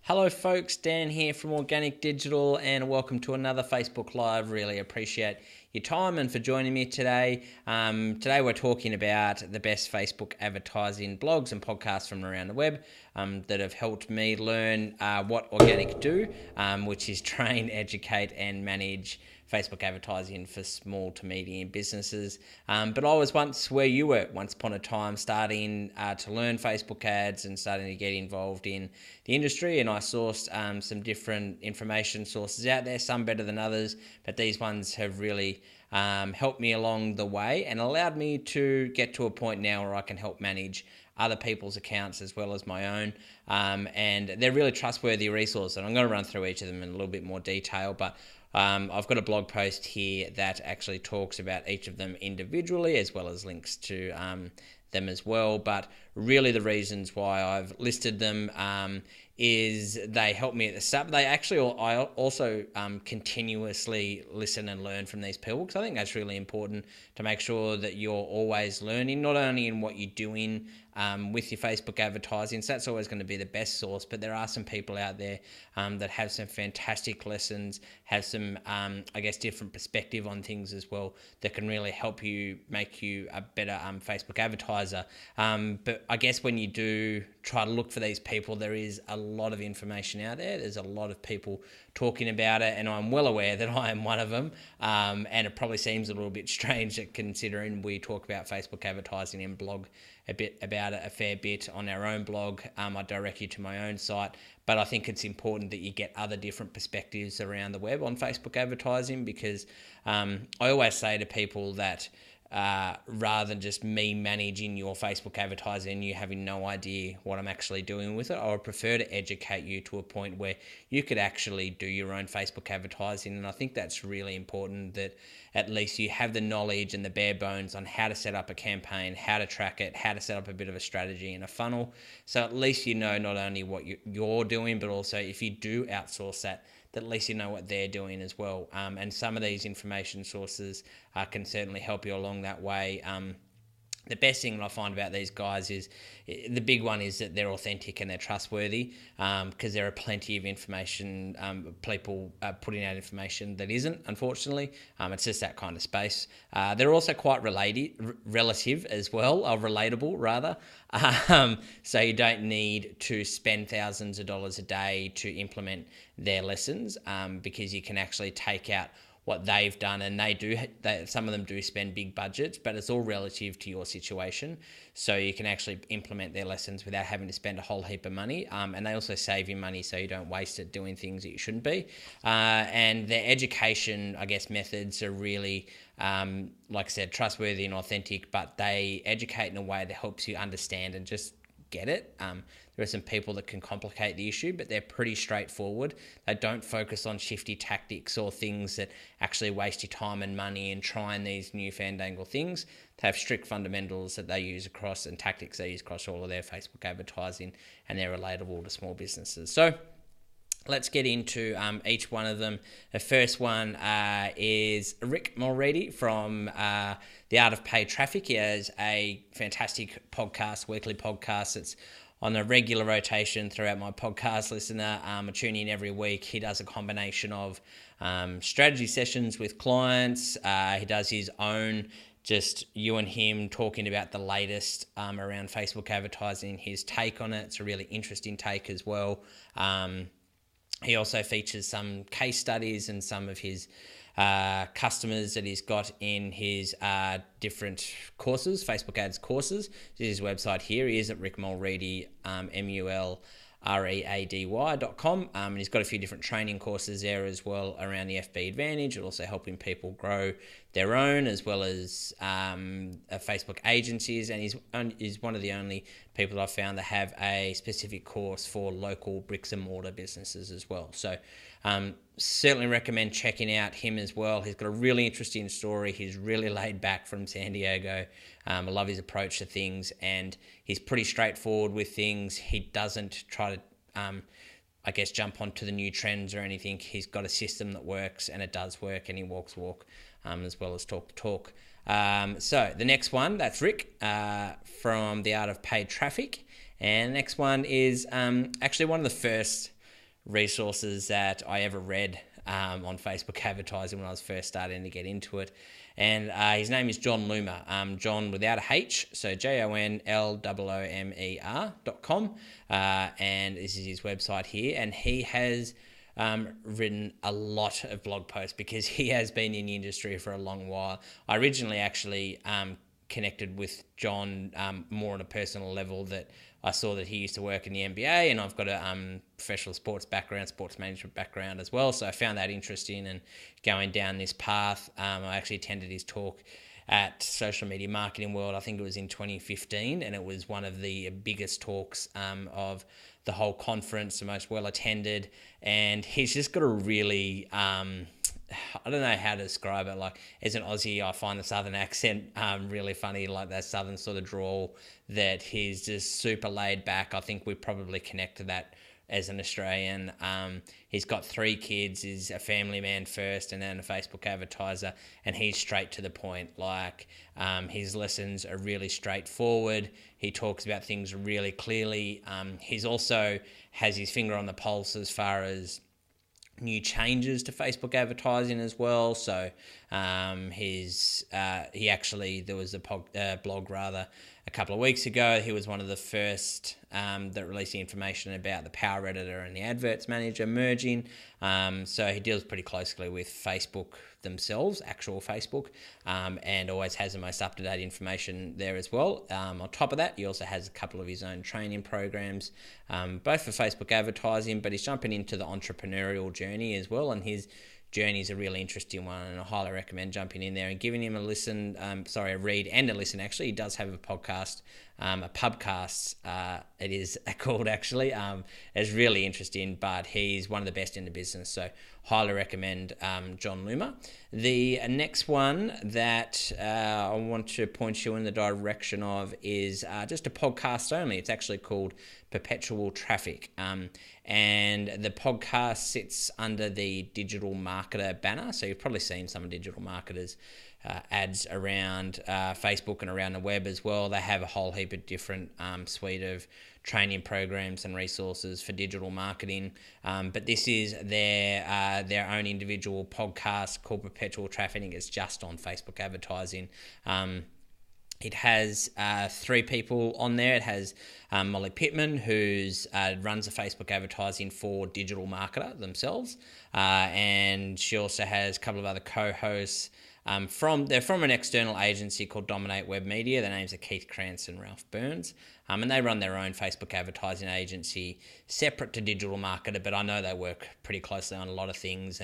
Hello folks, Dan here from Organic Digital and welcome to another Facebook Live. Really appreciate your time and for joining me today. Today we're talking about the best Facebook advertising blogs and podcasts from around the web that have helped me learn what Organic do, which is train, educate and manage Facebook advertising for small to medium businesses. But I was once where you were once upon a time, starting to learn Facebook ads and starting to get involved in the industry. And I sourced some different information sources out there, some better than others, but these ones have really helped me along the way and allowed me to get to a point now where I can help manage other people's accounts as well as my own. And they're really trustworthy resources. And I'm going to run through each of them in a little bit more detail, but I've got a blog post here that actually talks about each of them individually as well as links to them as well. But really the reasons why I've listed them is they help me at the start. They actually, I also continuously listen and learn from these people because I think that's really important to make sure that you're always learning, not only in what you're doing with your Facebook advertising. So that's always going to be the best source, but there are some people out there that have some fantastic lessons, have some, different perspective on things as well that can really help you make you a better Facebook advertiser. But I guess when you do try to look for these people, there is a lot of information out there. There's a lot of people talking about it, and I'm well aware that I am one of them. And it probably seems a little bit strange that considering we talk about Facebook advertising and blog a bit about it a fair bit on our own blog. I direct you to my own site, but I think it's important that you get other different perspectives around the web on Facebook advertising because I always say to people that rather than just me managing your Facebook advertising and you having no idea what I'm actually doing with it, I would prefer to educate you to a point where you could actually do your own Facebook advertising. And I think that's really important, that at least you have the knowledge and the bare bones on how to set up a campaign, how to track it, how to set up a bit of a strategy and a funnel. So at least you know not only what you're doing, but also if you do outsource that at least you know what they're doing as well. And some of these information sources can certainly help you along that way. The best thing that I find about these guys is the big one is that they're authentic and they're trustworthy because there are plenty of information, people putting out information that isn't, unfortunately. It's just that kind of space. They're also quite relative as well, or relatable rather. So you don't need to spend thousands of dollars a day to implement their lessons because you can actually take out what they've done, and some of them do spend big budgets, but it's all relative to your situation. So you can actually implement their lessons without having to spend a whole heap of money. And they also save you money so you don't waste it doing things that you shouldn't be. And their education, methods are really, like I said, trustworthy and authentic, but they educate in a way that helps you understand and just get it. There are some people that can complicate the issue, but they're pretty straightforward. They don't focus on shifty tactics or things that actually waste your time and money and trying these new fandangle things. They have strict fundamentals that they use across and tactics they use across all of their Facebook advertising, and they're relatable to small businesses. So let's get into each one of them. The first one is Rick Mulready from The Art of Paid Traffic. He has a fantastic podcast, weekly podcast. It's on a regular rotation throughout my podcast listener. I tune in every week. He does a combination of strategy sessions with clients. He does his own, just you and him talking about the latest around Facebook advertising, his take on it. It's a really interesting take as well. He also features some case studies and some of his customers that he's got in his different courses, Facebook ads courses. This is his website here. He is at Rick Mulready, MULREADY.com. And he's got a few different training courses there as well around the FB Advantage, and also helping people grow their own as well as Facebook agencies. And he's one of the only people I've found that have a specific course for local bricks and mortar businesses as well. So certainly recommend checking out him as well. He's got a really interesting story. He's really laid back from San Diego. I love his approach to things, and he's pretty straightforward with things. He doesn't try to, jump onto the new trends or anything. He's got a system that works, and it does work, and he walks the walk as well as talk the talk. So the next one, that's Rick from The Art of Paid Traffic. And the next one is actually one of the first resources that I ever read on Facebook advertising when I was first starting to get into it. And his name is Jon Loomer, John without a H, so JONLOOMER.com. And this is his website here. And he has written a lot of blog posts because he has been in the industry for a long while. I originally actually connected with John more on a personal level, that I saw that he used to work in the NBA, and I've got a professional sports background, sports management background as well. So I found that interesting, and going down this path, I actually attended his talk at Social Media Marketing World. I think it was in 2015, and it was one of the biggest talks of the whole conference, the most well attended. And he's just got a really I don't know how to describe it. Like, as an Aussie, I find the southern accent really funny, like that southern sort of drawl, that he's just super laid back. I think we probably connect to that as an Australian. He's got 3 kids, he's a family man first, and then a Facebook advertiser, and he's straight to the point. Like, his lessons are really straightforward. He talks about things really clearly. He's also has his finger on the pulse as far as new changes to Facebook advertising as well. So he actually, there was a blog rather a couple of weeks ago. He was one of the first that released the information about the Power Editor and the Adverts Manager merging. So he deals pretty closely with Facebook themselves, actual Facebook, and always has the most up-to-date information there as well. On top of that, he also has a couple of his own training programs, both for Facebook advertising, but he's jumping into the entrepreneurial journey as well, and his journey is a really interesting one, and I highly recommend jumping in there and giving him a listen, a read and a listen. Actually, he does have a podcast, a pubcast, it is called actually. It's really interesting, but he's one of the best in the business, so highly recommend Jon Loomer. The next one that I want to point you in the direction of is just a podcast only. It's actually called Perpetual Traffic, and the podcast sits under the Digital Marketer banner. So you've probably seen some digital marketers ads around Facebook and around the web as well. They have a whole heap of different suite of training programs and resources for digital marketing, but this is their own individual podcast called Perpetual Traffic. It's just on Facebook advertising. It has 3 people on there. It has Molly Pittman, who's runs a Facebook advertising for Digital Marketer themselves, and she also has a couple of other co-hosts. They're from an external agency called Dominate Web Media. Their names are Keith Krantz and Ralph Burns, and they run their own Facebook advertising agency separate to Digital Marketer, but I know they work pretty closely on a lot of things,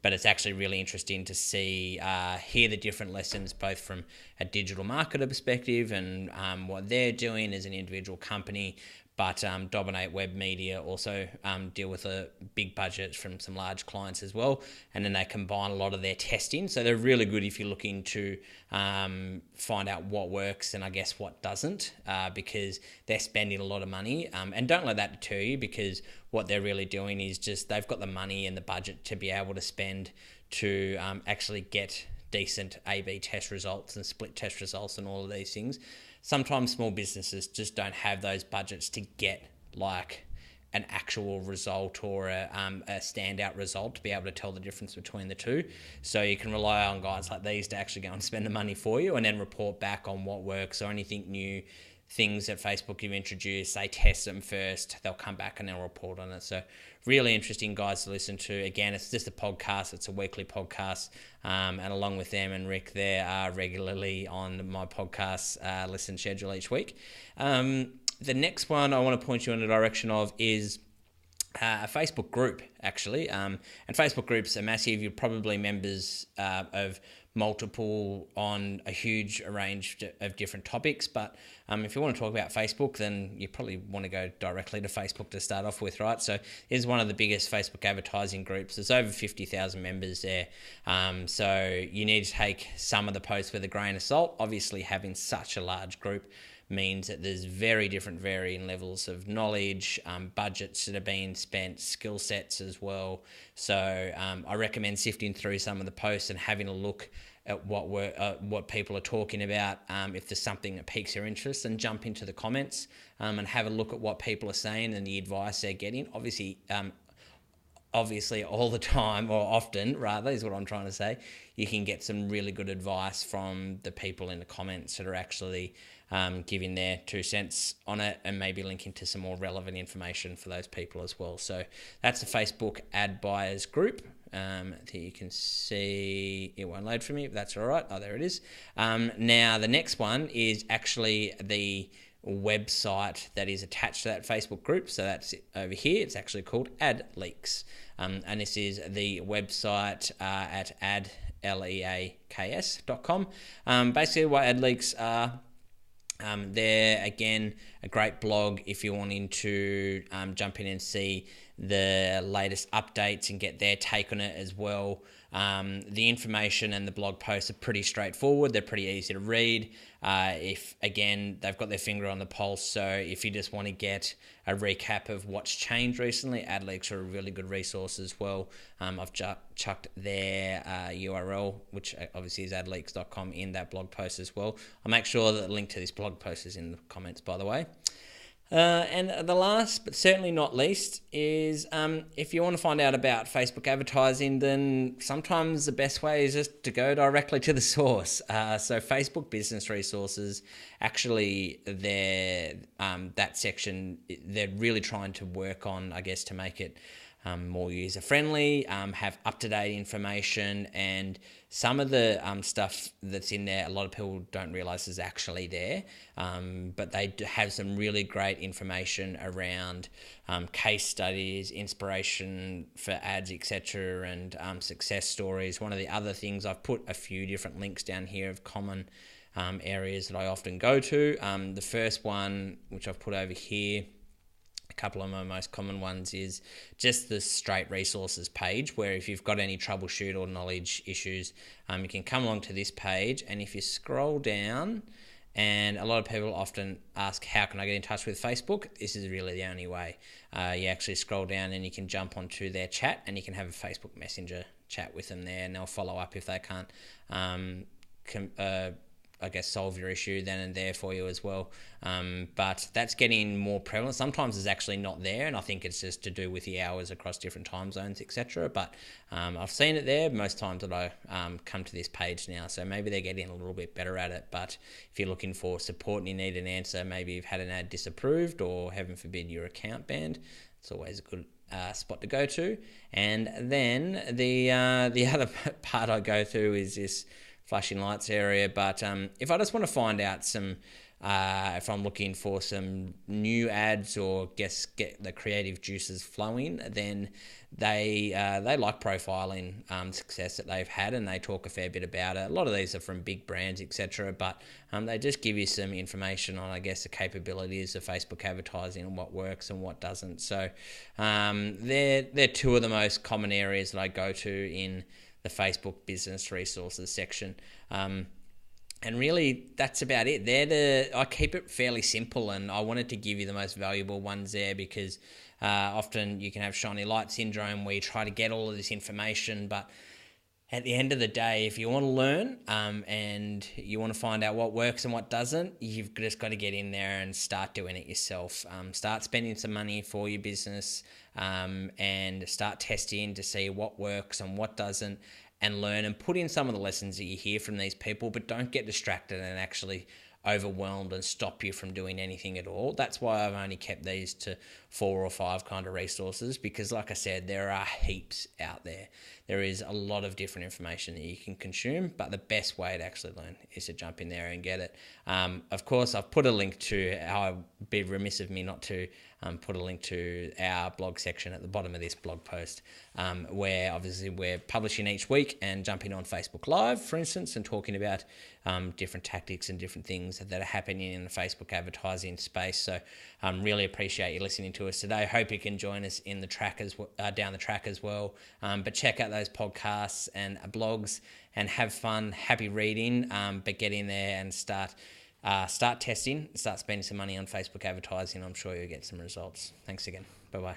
but it's actually really interesting to hear the different lessons, both from a digital marketer perspective and what they're doing as an individual company. But Dominate Web Media also deal with a big budget from some large clients as well, and then they combine a lot of their testing. So they're really good if you're looking to find out what works and I guess what doesn't, because they're spending a lot of money. And don't let that deter you, because what they're really doing is just they've got the money and the budget to be able to spend to actually get decent A/B test results and split test results and all of these things. Sometimes small businesses just don't have those budgets to get like an actual result or a standout result to be able to tell the difference between the two. So you can rely on guys like these to actually go and spend the money for you and then report back on what works or anything new, things that Facebook have introduced. They test them first, they'll come back and they'll report on it. So really interesting guys to listen to. Again, it's just a podcast. It's a weekly podcast. And along with them and Rick, they are regularly on my podcast listen schedule each week. The next one I want to point you in the direction of is a Facebook group, actually. And Facebook groups are massive. You're probably members of multiple on a huge range of different topics. But if you want to talk about Facebook, then you probably want to go directly to Facebook to start off with, right? So it's one of the biggest Facebook advertising groups. There's over 50,000 members there. So you need to take some of the posts with a grain of salt. Obviously, having such a large group means that there's very different varying levels of knowledge, budgets that are being spent, skill sets as well. So I recommend sifting through some of the posts and having a look at what people are talking about. If there's something that piques your interest, then jump into the comments and have a look at what people are saying and the advice they're getting. Obviously, obviously all the time, or often rather is what I'm trying to say, you can get some really good advice from the people in the comments that are actually giving their 2 cents on it, and maybe linking to some more relevant information for those people as well. So that's the Facebook ad buyers group. That you can see, it won't load for me, but that's all right. Oh, there it is. Now the next one is actually the website that is attached to that Facebook group. So that's over here. It's actually called AdLeaks. And this is the website at adleaks.com. Basically what AdLeaks are, they're, again, a great blog if you're wanting to jump in and see the latest updates and get their take on it as well. The information and the blog posts are pretty straightforward. They're pretty easy to read. They've got their finger on the pulse. So if you just want to get a recap of what's changed recently, AdLeaks are a really good resource as well. I've chucked their URL, which obviously is adleaks.com, in that blog post as well. I'll make sure that the link to this blog post is in the comments, by the way. And the last, but certainly not least, is if you want to find out about Facebook advertising, then sometimes the best way is just to go directly to the source. So Facebook Business Resources, actually, that section, they're really trying to work on, I guess, to make it more user-friendly, have up-to-date information, and some of the stuff that's in there, a lot of people don't realise is actually there, but they have some really great information around case studies, inspiration for ads, etc., and success stories. One of the other things, I've put a few different links down here of common areas that I often go to. The first one, which I've put over here, a couple of my most common ones, is just the straight resources page, where if you've got any troubleshoot or knowledge issues, you can come along to this page, and if you scroll down, and a lot of people often ask, how can I get in touch with Facebook? This is really the only way. You actually scroll down and you can jump onto their chat, and you can have a Facebook Messenger chat with them there, and they'll follow up if they can't solve your issue then and there for you as well. But that's getting more prevalent. Sometimes it's actually not there, and I think it's just to do with the hours across different time zones, etc. But I've seen it there most times that I come to this page now, so maybe they're getting a little bit better at it. But if you're looking for support and you need an answer, maybe you've had an ad disapproved, or heaven forbid your account banned, it's always a good spot to go to. And then the other part I go through is this flashing lights area. But if I just want to find out some, if I'm looking for some new ads or get the creative juices flowing, then they like profiling success that they've had, and they talk a fair bit about it. A lot of these are from big brands, etc. But they just give you some information on, I guess, the capabilities of Facebook advertising and what works and what doesn't. So they're two of the most common areas that I go to in the Facebook Business Resources section. And really, that's about it. I keep it fairly simple, and I wanted to give you the most valuable ones there, because often you can have shiny light syndrome where you try to get all of this information, but at the end of the day, if you want to learn and you want to find out what works and what doesn't, you've just got to get in there and start doing it yourself. Start spending some money for your business, and start testing to see what works and what doesn't, and learn and put in some of the lessons that you hear from these people, but don't get distracted and actually overwhelmed and stop you from doing anything at all. That's why I've only kept these to 4 or 5 kind of resources, because like I said, there are heaps out there. There is a lot of different information that you can consume, but the best way to actually learn is to jump in there and get it. Of course, I've put a link to, I'd be remiss of me not to put a link to our blog section at the bottom of this blog post, where obviously we're publishing each week and jumping on Facebook Live, for instance, and talking about different tactics and different things that are happening in the Facebook advertising space. So really appreciate you listening to us today. Hope you can join us in the track down the track as well. But check out those podcasts and blogs and have fun, happy reading, but get in there and start testing, start spending some money on Facebook advertising. I'm sure you'll get some results. Thanks again. Bye-bye.